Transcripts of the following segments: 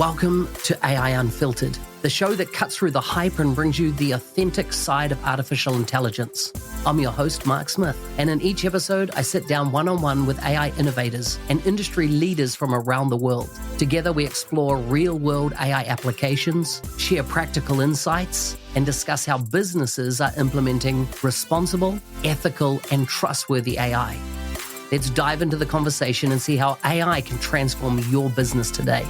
Welcome to AI Unfiltered, the show that cuts through the hype and brings you the authentic side of artificial intelligence. I'm your host, Mark Smith, and in each episode, I sit down one-on-one with AI innovators and industry leaders from around the world. Together, we explore real-world AI applications, share practical insights, and discuss how businesses are implementing responsible, ethical, and trustworthy AI. Let's dive into the conversation and see how AI can transform your business today.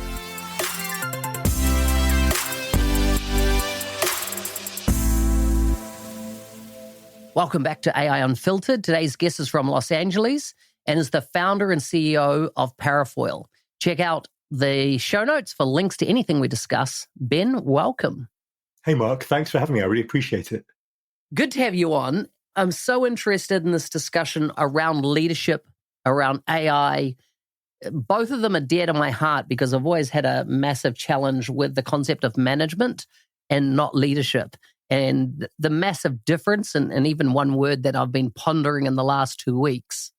Welcome back to AI Unfiltered. Today's guest is from Los Angeles and is the founder and CEO of Parafoil. Check out the show notes for links to anything we discuss. Ben, welcome. Hey, Mark. Thanks for having me. I really appreciate it. Good to have you on. I'm so interested in this discussion around leadership, around AI. Both of them are dear to my heart because I've always had a massive challenge with the concept of management and not leadership. And the massive difference, and even one word that I've been pondering in the last 2 weeks,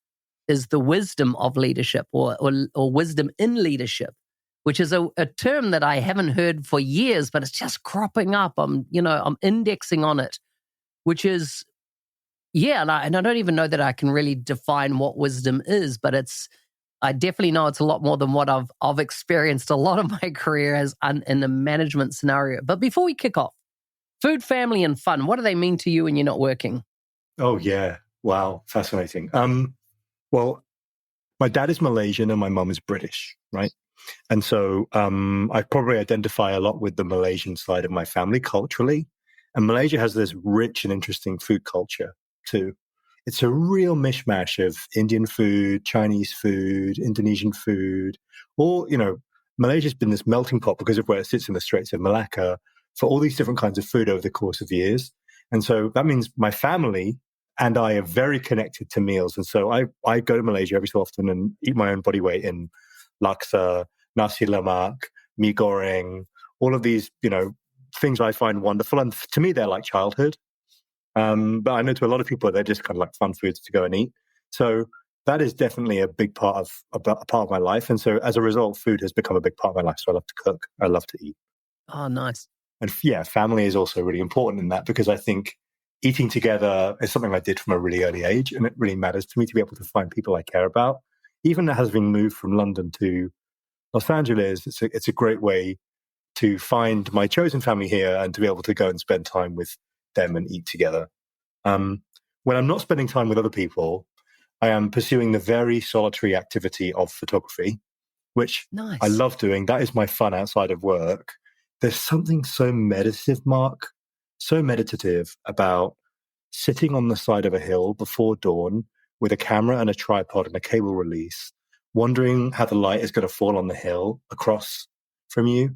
is the wisdom of leadership or wisdom in leadership, which is a term that I haven't heard for years, but it's just cropping up. I'm indexing on it, which is, and I don't even know that I can really define what wisdom is, but I definitely know it's a lot more than what I've experienced a lot of my career as in the management scenario. But before we kick off, food, family, and fun, what do they mean to you when you're not working? Oh, yeah. Wow. Fascinating. Well, my dad is Malaysian and my mum is British, right? And so I probably identify a lot with the Malaysian side of my family culturally. And Malaysia has this rich and interesting food culture too. It's a real mishmash of Indian food, Chinese food, Indonesian food. Malaysia's been this melting pot because of where it sits in the Straits of Malacca for all these different kinds of food over the course of years. And so that means my family and I are very connected to meals. And so I go to Malaysia every so often and eat my own body weight in laksa, nasi lemak, mee goreng, all of these, things I find wonderful. And to me, they're like childhood. But I know to a lot of people, they're just kind of like fun foods to go and eat. So that is definitely a big part of my life. And so as a result, food has become a big part of my life. So I love to cook. I love to eat. Oh, nice. And family is also really important in that because I think eating together is something I did from a really early age. And it really matters to me to be able to find people I care about. Even having moved from London to Los Angeles, it's a great way to find my chosen family here and to be able to go and spend time with them and eat together. When I'm not spending time with other people, I am pursuing the very solitary activity of photography, which nice. I love doing. That is my fun outside of work. There's something so meditative, Mark, so meditative about sitting on the side of a hill before dawn with a camera and a tripod and a cable release, wondering how the light is going to fall on the hill across from you.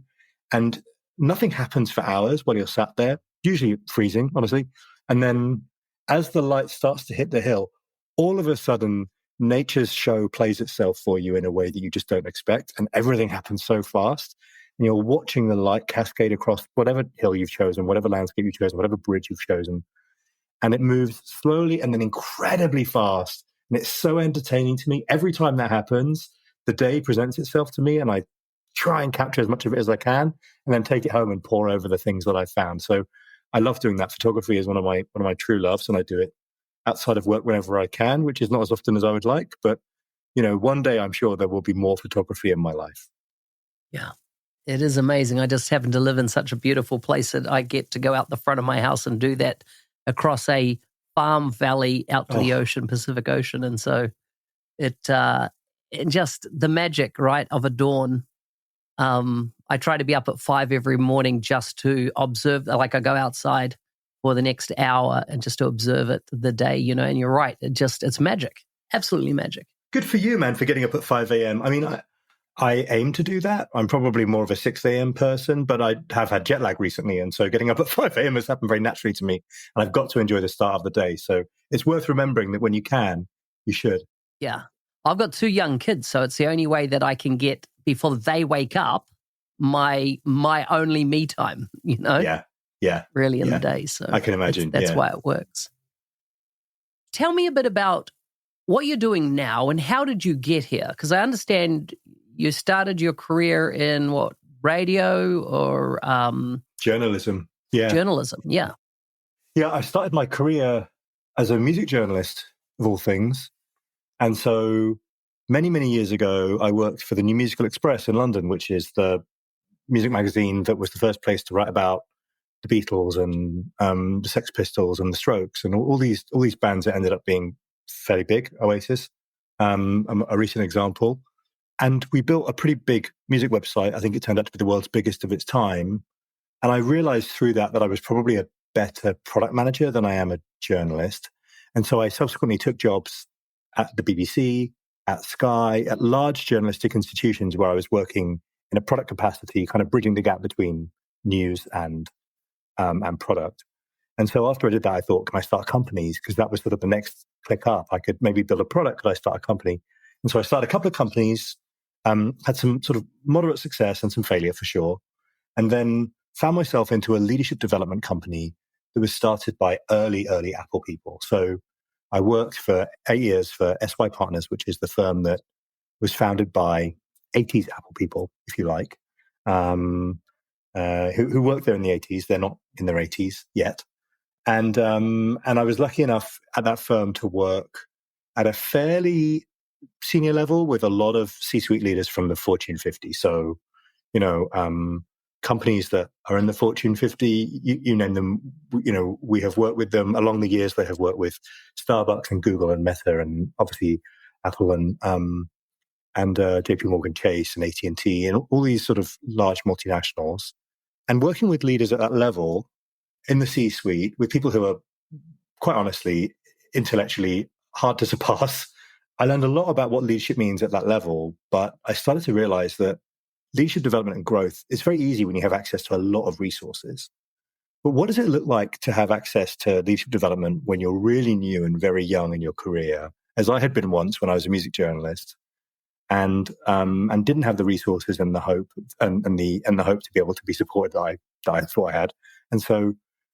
And nothing happens for hours while you're sat there, usually freezing, honestly. And then as the light starts to hit the hill, all of a sudden, nature's show plays itself for you in a way that you just don't expect. And everything happens so fast. And you're watching the light cascade across whatever hill you've chosen, whatever landscape you've chosen, whatever bridge you've chosen. And it moves slowly and then incredibly fast. And it's so entertaining to me. Every time that happens, the day presents itself to me and I try and capture as much of it as I can and then take it home and pour over the things that I found. So I love doing that. Photography is one of my true loves, and I do it outside of work whenever I can, which is not as often as I would like. But, one day I'm sure there will be more photography in my life. Yeah. It is amazing. I just happen to live in such a beautiful place that I get to go out the front of my house and do that across a farm valley out to the ocean, Pacific Ocean. And so it just the magic, right, of a dawn. I try to be up at 5 every morning just to observe, like I go outside for the next hour and just to observe the day, and you're right. It's magic. Absolutely magic. Good for you, man, for getting up at 5 a.m. I mean, I aim to do that. I'm probably more of a 6 a.m. person, but I have had jet lag recently. And so getting up at 5 a.m. has happened very naturally to me. And I've got to enjoy the start of the day. So it's worth remembering that when you can, you should. Yeah. I've got 2 young kids, so it's the only way that I can get, before they wake up, my only me time, Yeah. Really in the day. So I can imagine. That's why it works. Tell me a bit about what you're doing now and how did you get here? Because I understand you started your career in radio or Journalism. Yeah. journalism? Yeah. Yeah, I started my career as a music journalist, of all things. And so many, many years ago, I worked for the New Musical Express in London, which is the music magazine that was the first place to write about the Beatles and the Sex Pistols and the Strokes and all these bands that ended up being fairly big. Oasis, a recent example. And we built a pretty big music website. I think it turned out to be the world's biggest of its time. And I realized through that I was probably a better product manager than I am a journalist. And so I subsequently took jobs at the BBC, at Sky, at large journalistic institutions where I was working in a product capacity, kind of bridging the gap between news and product. And so after I did that, I thought, can I start companies? Because that was sort of the next click up. I could maybe build a product. Could I start a company? And so I started a couple of companies, had some sort of moderate success and some failure for sure. And then found myself into a leadership development company that was started by early Apple people. So I worked for 8 years for SY Partners, which is the firm that was founded by 80s Apple people, if you like, who worked there in the 80s. They're not in their 80s yet. And I was lucky enough at that firm to work at a fairly senior level with a lot of C-suite leaders from the Fortune 50. So, companies that are in the Fortune 50, you name them, we have worked with them along the years. They have worked with Starbucks and Google and Meta and obviously Apple and JP Morgan Chase and AT&T and all these sort of large multinationals. And working with leaders at that level in the C-suite with people who are, quite honestly, intellectually hard to surpass, I learned a lot about what leadership means at that level. But I started to realize that leadership development and growth is very easy when you have access to a lot of resources. But what does it look like to have access to leadership development when you're really new and very young in your career, as I had been once when I was a music journalist, and didn't have the resources and the hope and the hope to be able to be supported that I thought I had. And so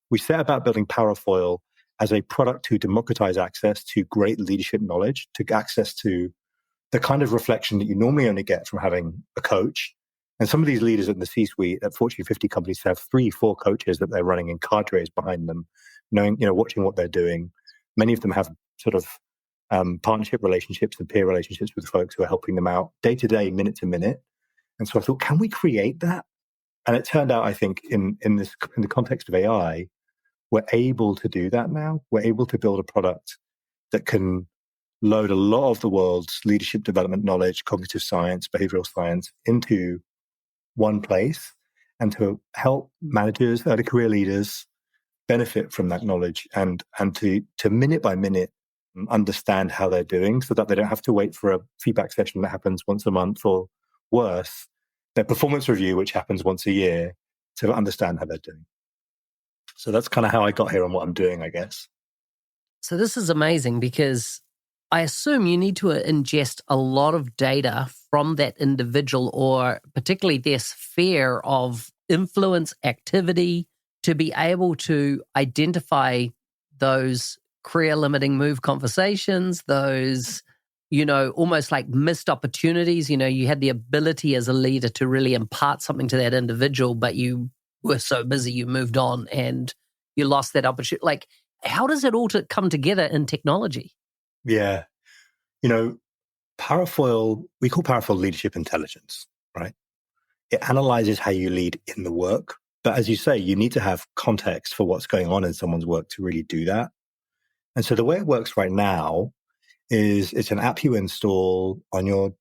we set about building Parafoil as a product to democratize access to great leadership knowledge, to access to the kind of reflection that you normally only get from having a coach. And some of these leaders in the C-suite at Fortune 50 companies have 3-4 coaches that they're running in cadres behind them, knowing, watching what they're doing. Many of them have sort of partnership relationships and peer relationships with folks who are helping them out day to day, minute to minute. And so I thought, can we create that? And it turned out, I think, in the context of AI, we're able to do that now. We're able to build a product that can load a lot of the world's leadership development knowledge, cognitive science, behavioral science into one place, and to help managers, early career leaders benefit from that knowledge and to minute by minute understand how they're doing, so that they don't have to wait for a feedback session that happens once a month, or worse, their performance review, which happens once a year, to understand how they're doing. So that's kind of how I got here and what I'm doing, I guess. So this is amazing because I assume you need to ingest a lot of data from that individual, or particularly their sphere of influence activity, to be able to identify those career-limiting move conversations, those, almost like missed opportunities. You had the ability as a leader to really impart something to that individual, but you were so busy, you moved on and you lost that opportunity. Like, how does it all come together in technology? Yeah. Parafoil, we call Parafoil leadership intelligence, right? It analyzes how you lead in the work. But as you say, you need to have context for what's going on in someone's work to really do that. And so the way it works right now is it's an app you install on your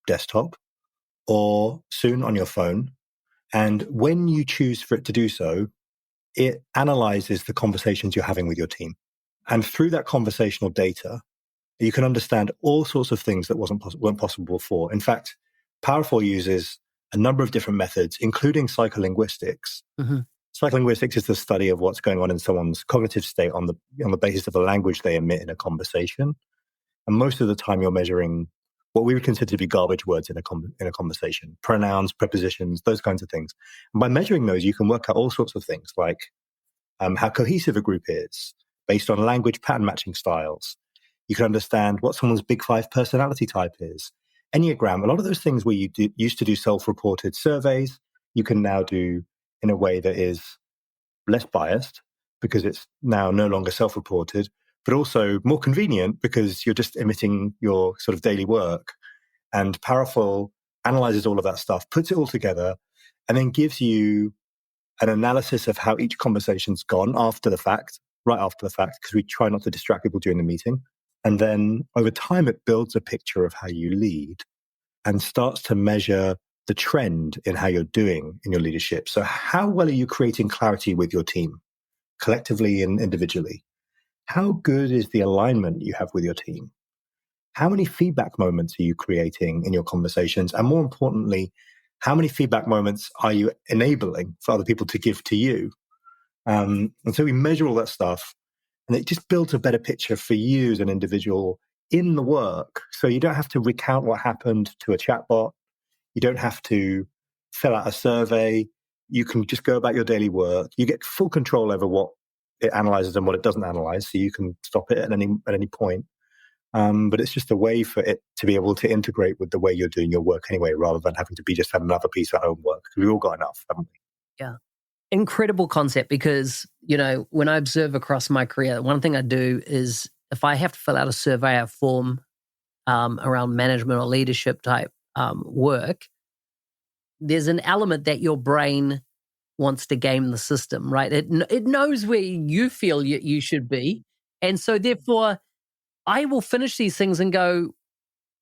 desktop or soon on your phone. And when you choose for it to do so, it analyzes the conversations you're having with your team. And through that conversational data, you can understand all sorts of things that weren't possible before. In fact, Parafoil uses a number of different methods, including psycholinguistics. Mm-hmm. Psycholinguistics is the study of what's going on in someone's cognitive state on the basis of the language they emit in a conversation. And most of the time, you're measuring what we would consider to be garbage words in a conversation: pronouns, prepositions, those kinds of things. And by measuring those, you can work out all sorts of things, like how cohesive a group is based on language pattern matching styles. You can understand what someone's big 5 personality type is. Enneagram, a lot of those things where you used to do self-reported surveys, you can now do in a way that is less biased because it's now no longer self-reported, but also more convenient because you're just emitting your sort of daily work. And Parafoil analyzes all of that stuff, puts it all together, and then gives you an analysis of how each conversation's gone after the fact, right after the fact, because we try not to distract people during the meeting. And then over time, it builds a picture of how you lead and starts to measure the trend in how you're doing in your leadership. So how well are you creating clarity with your team, collectively and individually? How good is the alignment you have with your team? How many feedback moments are you creating in your conversations? And more importantly, how many feedback moments are you enabling for other people to give to you? And so we measure all that stuff, and it just builds a better picture for you as an individual in the work. So you don't have to recount what happened to a chatbot. You don't have to fill out a survey. You can just go about your daily work. You get full control over what it analyzes and what it doesn't analyze. So you can stop it at any point. But it's just a way for it to be able to integrate with the way you're doing your work anyway, rather than having to be just another piece of homework. We've all got enough, haven't we? Yeah. Incredible concept because, when I observe across my career, one thing I do is if I have to fill out a survey or form around management or leadership type work, there's an element that your brain wants to game the system, right? It knows where you feel you should be. And so therefore, I will finish these things and go,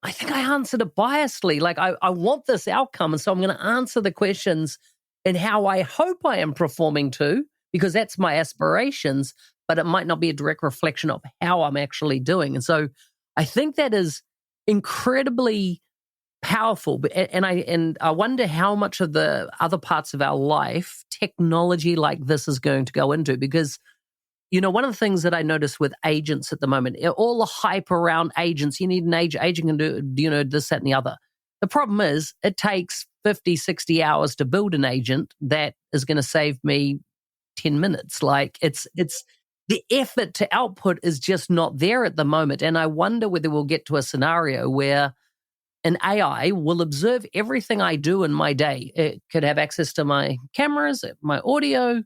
I think I answered it biasedly. Like I want this outcome. And so I'm going to answer the questions and how I hope I am performing to, because that's my aspirations, but it might not be a direct reflection of how I'm actually doing. And so I think that is incredibly powerful. And I wonder how much of the other parts of our life technology like this is going to go into, because one of the things that I notice with agents at the moment, all the hype around agents, you need an agent can do, this, that, and the other. The problem is it takes 50, 60 hours to build an agent that is going to save me 10 minutes. Like it's the effort to output is just not there at the moment. And I wonder whether we'll get to a scenario where an AI will observe everything I do in my day. It could have access to my cameras, my audio,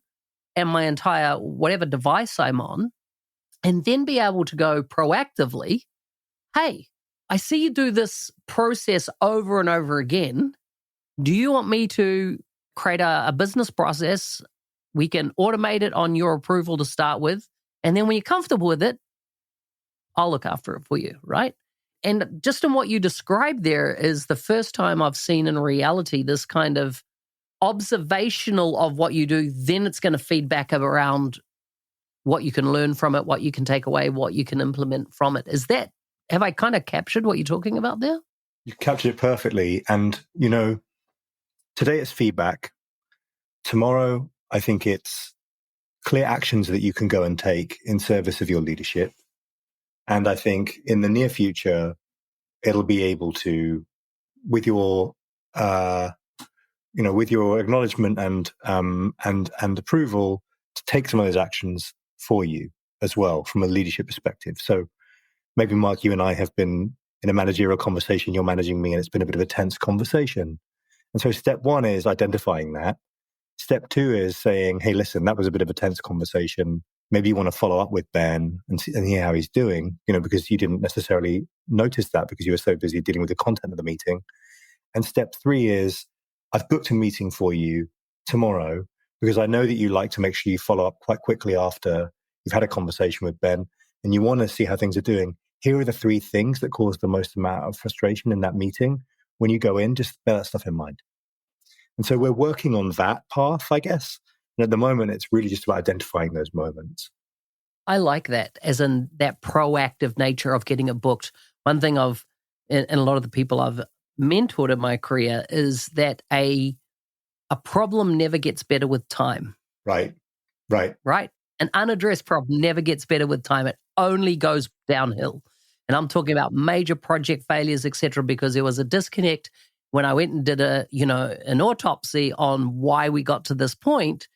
and my entire whatever device I'm on, and then be able to go proactively, hey, I see you do this process over and over again. Do you want me to create a business process? We can automate it on your approval to start with. And then when you're comfortable with it, I'll look after it for you, right? And just in what you described there is the first time I've seen in reality this kind of observational of what you do, then it's going to feed back around what you can learn from it, what you can take away, what you can implement from it. Have I kind of captured what you're talking about there? You captured it perfectly. And, today it's feedback. Tomorrow, I think it's clear actions that you can go and take in service of your leadership. And I think in the near future, it'll be able to, with your with your acknowledgement and approval, to take some of those actions for you as well from a leadership perspective. So maybe, Mark, you and I have been in a managerial conversation, you're managing me, and it's been a bit of a tense conversation. And so step one is identifying that. Step two is saying, hey, listen, that was a bit of a tense conversation. Maybe you want to follow up with Ben and hear how he's doing, because you didn't necessarily notice that because you were so busy dealing with the content of the meeting. And step three is, I've booked a meeting for you tomorrow because I know that you like to make sure you follow up quite quickly after you've had a conversation with Ben and you want to see how things are doing. Here are the three things that cause the most amount of frustration in that meeting. When you go in, just bear that stuff in mind. And so we're working on that path, I guess. And at the moment, it's really just about identifying those moments. I like that, as in that proactive nature of getting it booked. One thing and a lot of the people I've mentored in my career is that a problem never gets better with time. Right. An unaddressed problem never gets better with time. It only goes downhill. And I'm talking about major project failures, etc., because there was a disconnect when I went and did an autopsy on why we got to this point.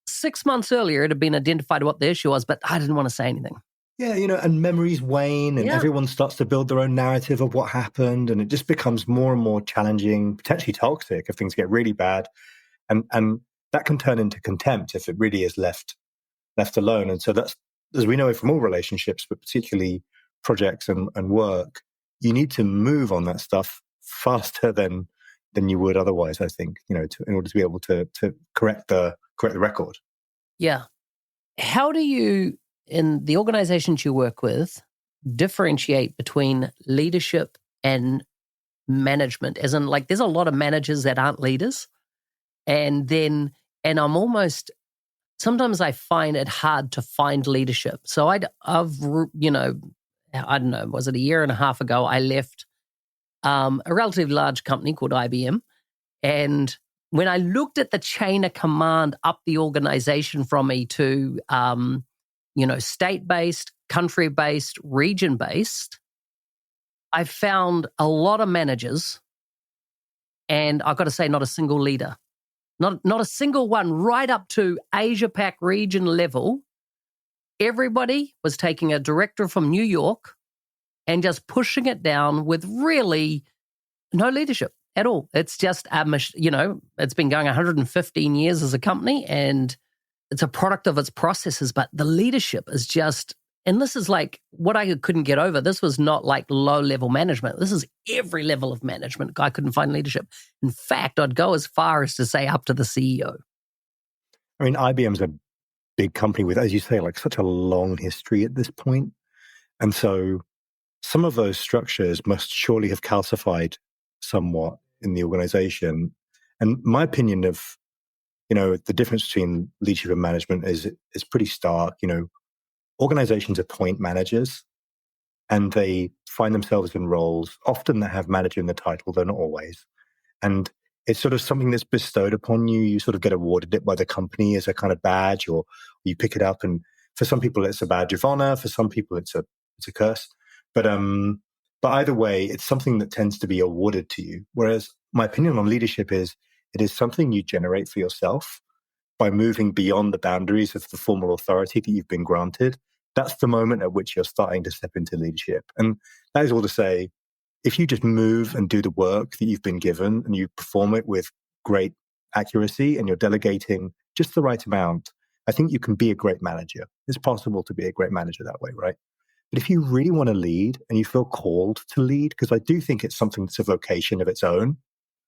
6 months earlier, it had been identified what the issue was, but I didn't want to say anything. Yeah, and memories wane and everyone starts to build their own narrative of what happened, and it just becomes more and more challenging, potentially toxic if things get really bad. And that can turn into contempt if it really is left alone. And so that's, as we know from all relationships, but particularly projects and work, you need to move on that stuff faster than you would otherwise, I think, in order to be able to correct the record. Yeah. How do you, in the organizations you work with, differentiate between leadership and management? As in, like, there's a lot of managers that aren't leaders. And I'm almost, sometimes I find it hard to find leadership. So I've, I don't know, was it a year and a half ago, I left a relatively large company called IBM. And when I looked at the chain of command up the organization from me to, state-based, country-based, region-based, I found a lot of managers, and I've got to say, not a single leader. Not a single one, right up to Asia Pac region level. Everybody was taking a director from New York and just pushing it down with really no leadership at all. It's just, it's been going 115 years as a company, and it's a product of its processes, but the leadership is just, and this is like what I couldn't get over. This was not like low-level management. This is every level of management. I couldn't find leadership. In fact, I'd go as far as to say up to the CEO. I mean, IBM's a big company with, as you say, like such a long history at this point. And so some of those structures must surely have calcified somewhat in the organization. And my opinion of, the difference between leadership and management is pretty stark. Organizations appoint managers, and they find themselves in roles often that have manager in the title, though not always. And it's sort of something that's bestowed upon you. You sort of get awarded it by the company as a kind of badge, or you pick it up. And for some people, it's a badge of honor. For some people, it's a curse. But either way, it's something that tends to be awarded to you. Whereas my opinion on leadership is it is something you generate for yourself by moving beyond the boundaries of the formal authority that you've been granted. That's the moment at which you're starting to step into leadership. And that is all to say, if you just move and do the work that you've been given and you perform it with great accuracy and you're delegating just the right amount, I think you can be a great manager. It's possible to be a great manager that way, right? But if you really want to lead and you feel called to lead, because I do think it's something that's a vocation of its own,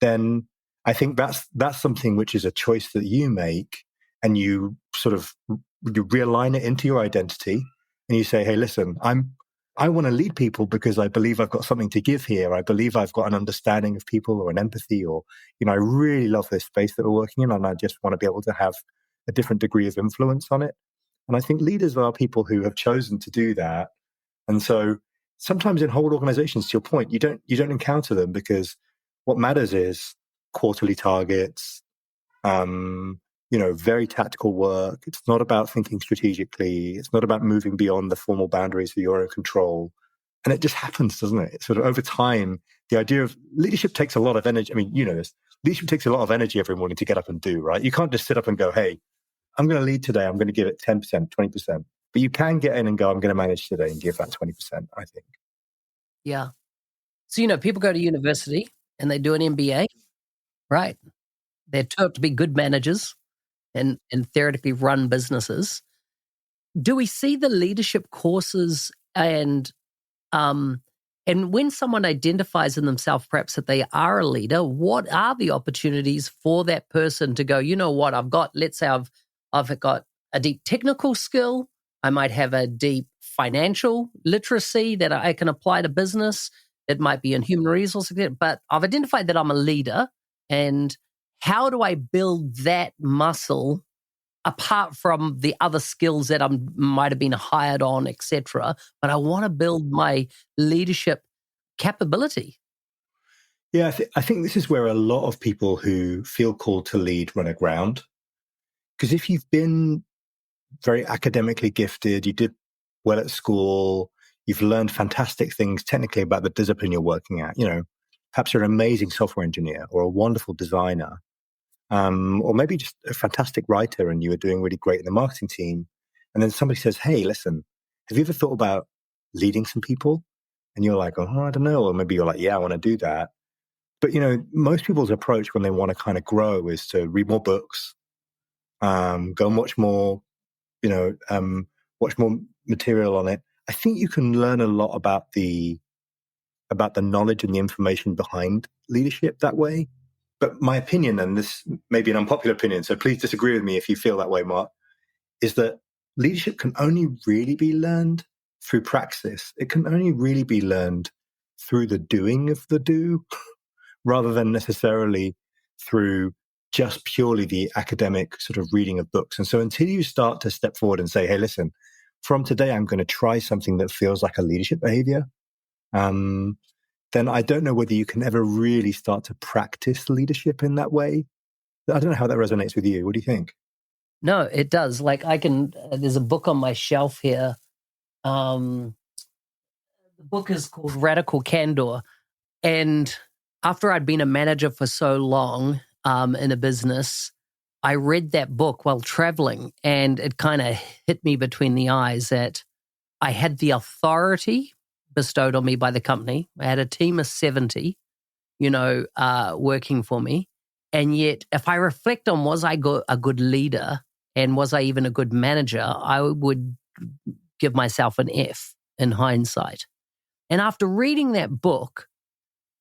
then I think that's something which is a choice that you make, and you sort of you realign it into your identity, and you say, hey, listen, I want to lead people because I believe I've got something to give here. I believe I've got an understanding of people or an empathy, or, I really love this space that we're working in, and I just want to be able to have a different degree of influence on it. And I think leaders are people who have chosen to do that. And so sometimes in whole organizations, to your point, you don't encounter them because what matters is quarterly targets, very tactical work. It's not about thinking strategically. It's not about moving beyond the formal boundaries of your own control. And it just happens, doesn't it? It's sort of over time, the idea of leadership takes a lot of energy. I mean, this. Leadership takes a lot of energy every morning to get up and do, right? You can't just sit up and go, hey, I'm going to lead today. I'm going to give it 10%, 20%. But you can get in and go, I'm going to manage today and give that 20%, I think. Yeah. So, people go to university and they do an MBA, right? They're taught to be good managers and theoretically run businesses. Do we see the leadership courses and when someone identifies in themselves perhaps that they are a leader, what are the opportunities for that person to go, you know what, let's say I've got a deep technical skill, I might have a deep financial literacy that I can apply to business, it might be in human resources, but I've identified that I'm a leader, and how do I build that muscle apart from the other skills that I might have been hired on, etc.? But I want to build my leadership capability. Yeah, I think this is where a lot of people who feel called to lead run aground. Because if you've been very academically gifted, you did well at school, you've learned fantastic things technically about the discipline you're working at, perhaps you're an amazing software engineer or a wonderful designer, or maybe just a fantastic writer and you were doing really great in the marketing team. And then somebody says, hey, listen, have you ever thought about leading some people? And you're like, oh, I don't know. Or maybe you're like, yeah, I want to do that. But, most people's approach when they want to kind of grow is to read more books, go and watch more, watch more material on it. I think you can learn a lot about the knowledge and the information behind leadership that way. But my opinion, and this may be an unpopular opinion, so please disagree with me if you feel that way, Mark, is that leadership can only really be learned through praxis. It can only really be learned through the doing of the do, rather than necessarily through just purely the academic sort of reading of books. And so until you start to step forward and say, hey, listen, from today, I'm going to try something that feels like a leadership behavior, then I don't know whether you can ever really start to practice leadership in that way. I don't know how that resonates with you. What do you think? No, it does. Like there's a book on my shelf here. The book is called Radical Candor. And after I'd been a manager for so long in a business, I read that book while traveling, and it kind of hit me between the eyes that I had the authority bestowed on me by the company. I had a team of 70, working for me. And yet, if I reflect on was I a good leader and was I even a good manager, I would give myself an F in hindsight. And after reading that book,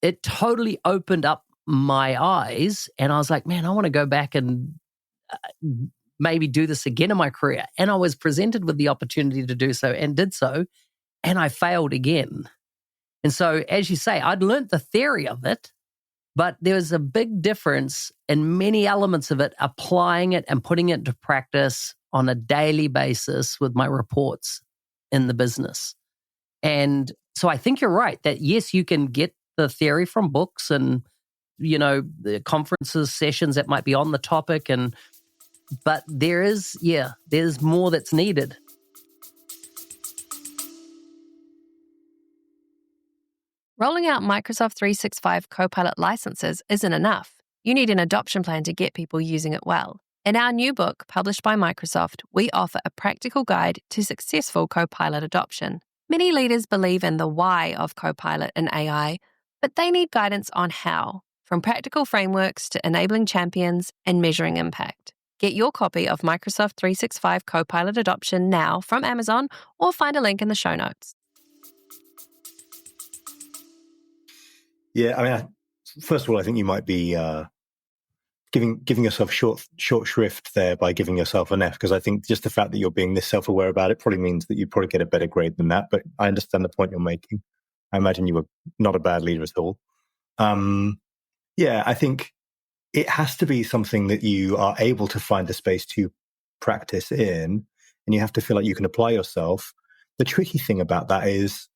it totally opened up my eyes. And I was like, man, I want to go back and maybe do this again in my career. And I was presented with the opportunity to do so and did so. And I failed again. And so, as you say, I'd learned the theory of it, but there was a big difference in many elements of it, applying it and putting it into practice on a daily basis with my reports in the business. And so I think you're right that, yes, you can get the theory from books and, the conferences, sessions that might be on the topic. But there's more that's needed. Rolling out Microsoft 365 Copilot licenses isn't enough. You need an adoption plan to get people using it well. In our new book, published by Microsoft, we offer a practical guide to successful Copilot adoption. Many leaders believe in the why of Copilot and AI, but they need guidance on how, from practical frameworks to enabling champions and measuring impact. Get your copy of Microsoft 365 Copilot Adoption now from Amazon or find a link in the show notes. Yeah, I mean, first of all, I think you might be giving yourself short shrift there by giving yourself an F, because I think just the fact that you're being this self-aware about it probably means that you probably get a better grade than that. But I understand the point you're making. I imagine you were not a bad leader at all. I think it has to be something that you are able to find the space to practice in, and you have to feel like you can apply yourself. The tricky thing about that is,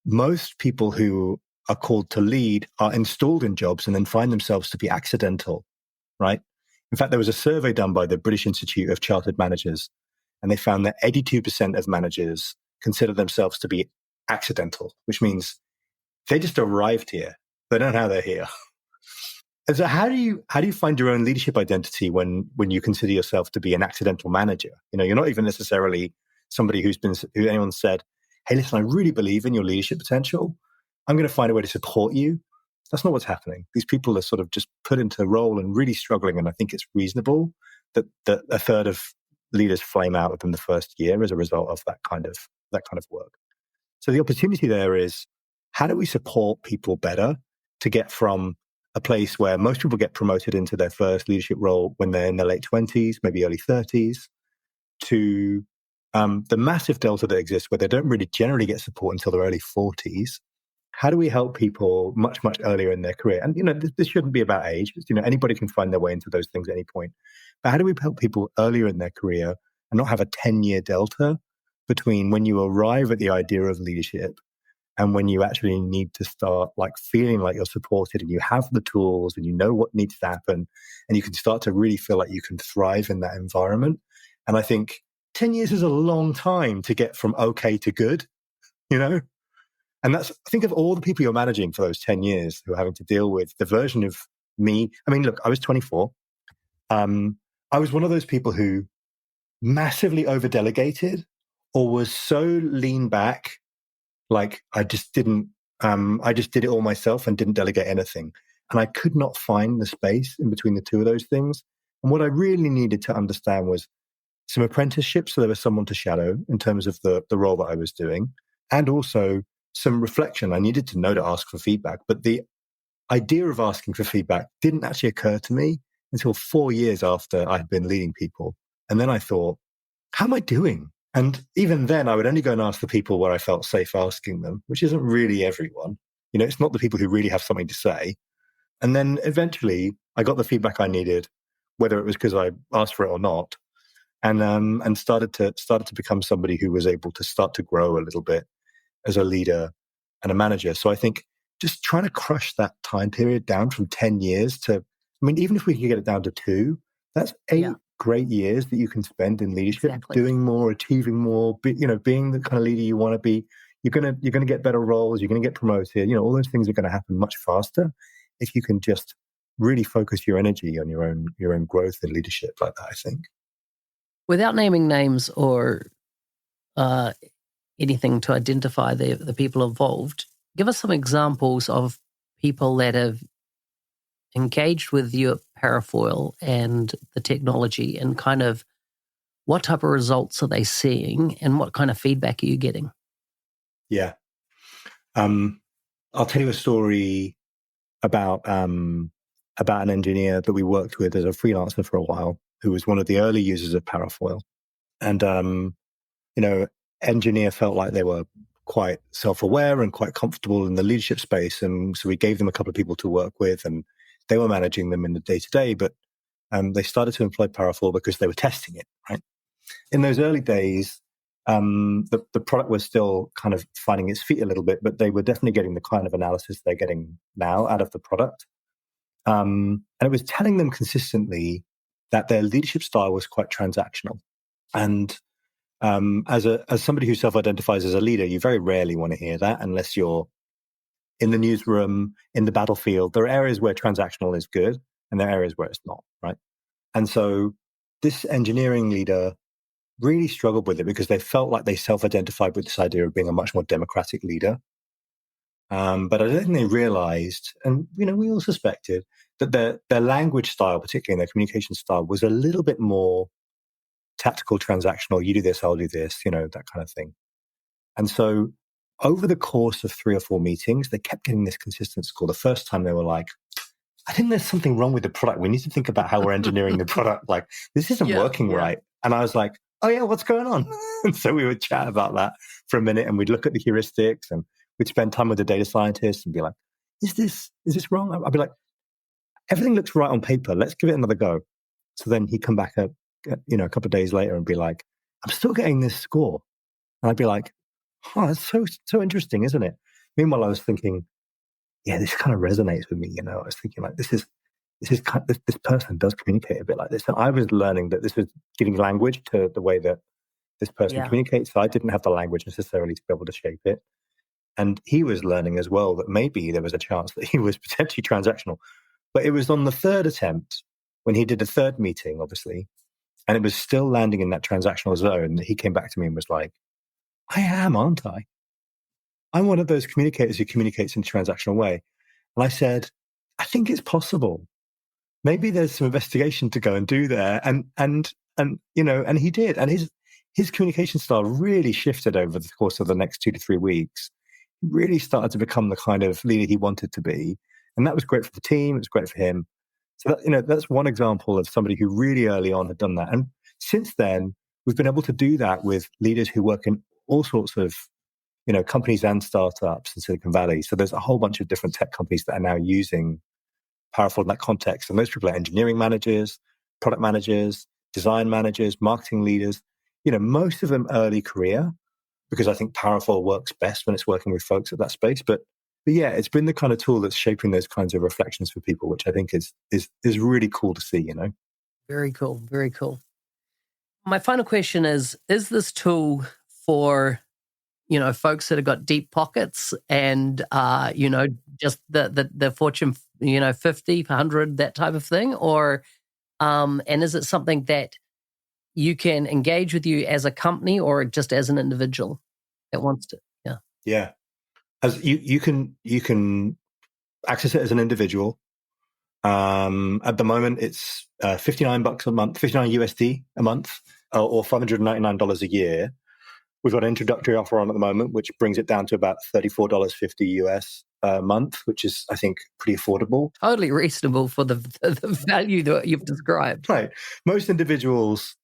most people who are called to lead are installed in jobs and then find themselves to be accidental, right? In fact, there was a survey done by the British Institute of Chartered Managers, and they found that 82% of managers consider themselves to be accidental, which means they just arrived here. They don't know how they're here. And so how do you find your own leadership identity when you consider yourself to be an accidental manager? You're not even necessarily somebody who anyone said, hey, listen, I really believe in your leadership potential. I'm going to find a way to support you. That's not what's happening. These people are sort of just put into a role and really struggling. And I think it's reasonable that a third of leaders flame out within the first year as a result of that kind of work. So the opportunity there is, how do we support people better to get from a place where most people get promoted into their first leadership role when they're in their late 20s, maybe early 30s, to the massive delta that exists where they don't really generally get support until their early 40s. How do we help people much, much earlier in their career? And, this shouldn't be about age. Anybody can find their way into those things at any point. But how do we help people earlier in their career and not have a 10-year delta between when you arrive at the idea of leadership and when you actually need to start feeling like you're supported and you have the tools and you know what needs to happen and you can start to really feel like you can thrive in that environment? And I think 10 years is a long time to get from okay to good, And think of all the people you're managing for those 10 years who are having to deal with the version of me. I mean, look, I was 24. I was one of those people who massively over-delegated or was so lean back, like I just didn't I just did it all myself and didn't delegate anything. And I could not find the space in between the two of those things. And what I really needed to understand was some apprenticeship, so there was someone to shadow in terms of the role that I was doing, and also some reflection. I needed to know to ask for feedback, but the idea of asking for feedback didn't actually occur to me until 4 years after I had been leading people. And then I thought, how am I doing? And even then, I would only go and ask the people where I felt safe asking them, which isn't really everyone. You know, it's not the people who really have something to say. And then eventually, I got the feedback I needed, whether it was because I asked for it or not, and started to become somebody who was able to start to grow a little bit as a leader and a manager. So I think just trying to crush that time period down from 10 years to, I mean, even if we can get it down to 2, that's 8 great years that you can spend in leadership, doing more, achieving more, being the kind of leader you want to be. You're gonna get better roles, you're gonna get promoted, all those things are gonna happen much faster if you can just really focus your energy on your own growth and leadership like that, I think. Without naming names or anything to identify the people involved, give us some examples of people that have engaged with you at Parafoil and the technology, and kind of what type of results are they seeing and what kind of feedback are you getting? Yeah. I'll tell you a story about an engineer that we worked with as a freelancer for a while, who was one of the early users of Parafoil. And, engineer felt like they were quite self-aware and quite comfortable in the leadership space. And so we gave them a couple of people to work with, and they were managing them in the day-to-day, but they started to employ Parafoil because they were testing it, right? In those early days, the product was still kind of finding its feet a little bit, but they were definitely getting the kind of analysis they're getting now out of the product. And it was telling them consistently that their leadership style was quite transactional. And as somebody who self-identifies as a leader, you very rarely want to hear that unless you're in the newsroom, in the battlefield. There are areas where transactional is good, and there are areas where it's not, right? And so this engineering leader really struggled with it because they felt like they self-identified with this idea of being a much more democratic leader. But I don't think they realized, and we all suspected, that their language style, particularly in their communication style, was a little bit more tactical, transactional. You do this, I'll do this, that kind of thing. And so over the course of 3 or 4 meetings, they kept getting this consistent score. The first time they were like, I think there's something wrong with the product. We need to think about how we're engineering the product. Like, this isn't working right. And I was like, oh yeah, what's going on? And so we would chat about that for a minute, and we'd look at the heuristics, and we'd spend time with the data scientists and be like, is this wrong? I'd be like, everything looks right on paper. Let's give it another go. So then he'd come back a couple of days later and be like, I'm still getting this score. And I'd be like, that's so interesting, isn't it? Meanwhile, I was thinking, yeah, this kind of resonates with me. I was thinking like, this person does communicate a bit like this. And I was learning that this was giving language to the way that this person communicates. So I didn't have the language necessarily to be able to shape it. And he was learning as well that maybe there was a chance that he was potentially transactional. But it was on the 3rd attempt, when he did a 3rd meeting, obviously, and it was still landing in that transactional zone, that he came back to me and was like, I am, aren't I? I'm one of those communicators who communicates in a transactional way. And I said, I think it's possible. Maybe there's some investigation to go and do there. And he did. And his communication style really shifted over the course of the next 2 to 3 weeks. He really started to become the kind of leader he wanted to be. And that was great for the team. It was great for him. So that's one example of somebody who really early on had done that. And since then, we've been able to do that with leaders who work in all sorts of companies and startups in Silicon Valley. So there's a whole bunch of different tech companies that are now using Parafoil in that context. And those people are engineering managers, product managers, design managers, marketing leaders, most of them early career, because I think Parafoil works best when it's working with folks at that space. But yeah, it's been the kind of tool that's shaping those kinds of reflections for people, which I think is really cool to see, Very cool. Very cool. My final question is this tool for, folks that have got deep pockets and, just the Fortune, 50, 100, that type of thing? Or, and is it something that you can engage with you as a company or just as an individual that wants to? Yeah. Yeah. As you can access it as an individual. At the moment, it's $59 a month, 59 USD a month, or $599 a year. We've got an introductory offer on at the moment, which brings it down to about $34.50 US a month, which is, I think, pretty affordable. Totally reasonable for the value that you've described. Right. Most individuals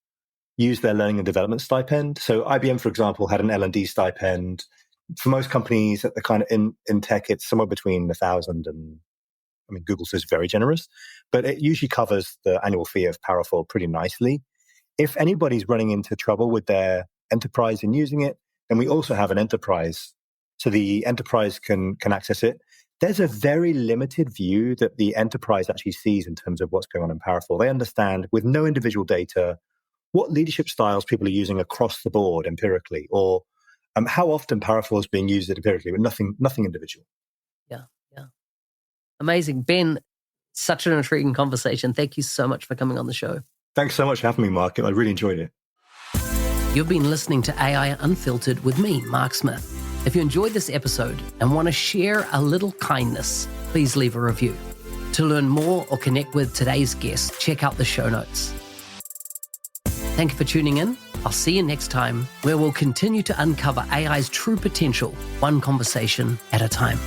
use their learning and development stipend. So IBM, for example, had an L&D stipend. For most companies at the kind of in tech, it's somewhere between 1,000 and, I mean, Google says very generous, but it usually covers the annual fee of Parafoil pretty nicely. If anybody's running into trouble with their enterprise and using it, then we also have an enterprise. So the enterprise can access it. There's a very limited view that the enterprise actually sees in terms of what's going on in Parafoil. They understand with no individual data what leadership styles people are using across the board empirically, or how often Parafoil is being used empirically, but nothing individual. Yeah. Amazing. Ben, such an intriguing conversation. Thank you so much for coming on the show. Thanks so much for having me, Mark. I really enjoyed it. You've been listening to AI Unfiltered with me, Mark Smith. If you enjoyed this episode and want to share a little kindness, please leave a review. To learn more or connect with today's guest, check out the show notes. Thank you for tuning in. I'll see you next time, where we'll continue to uncover AI's true potential, one conversation at a time.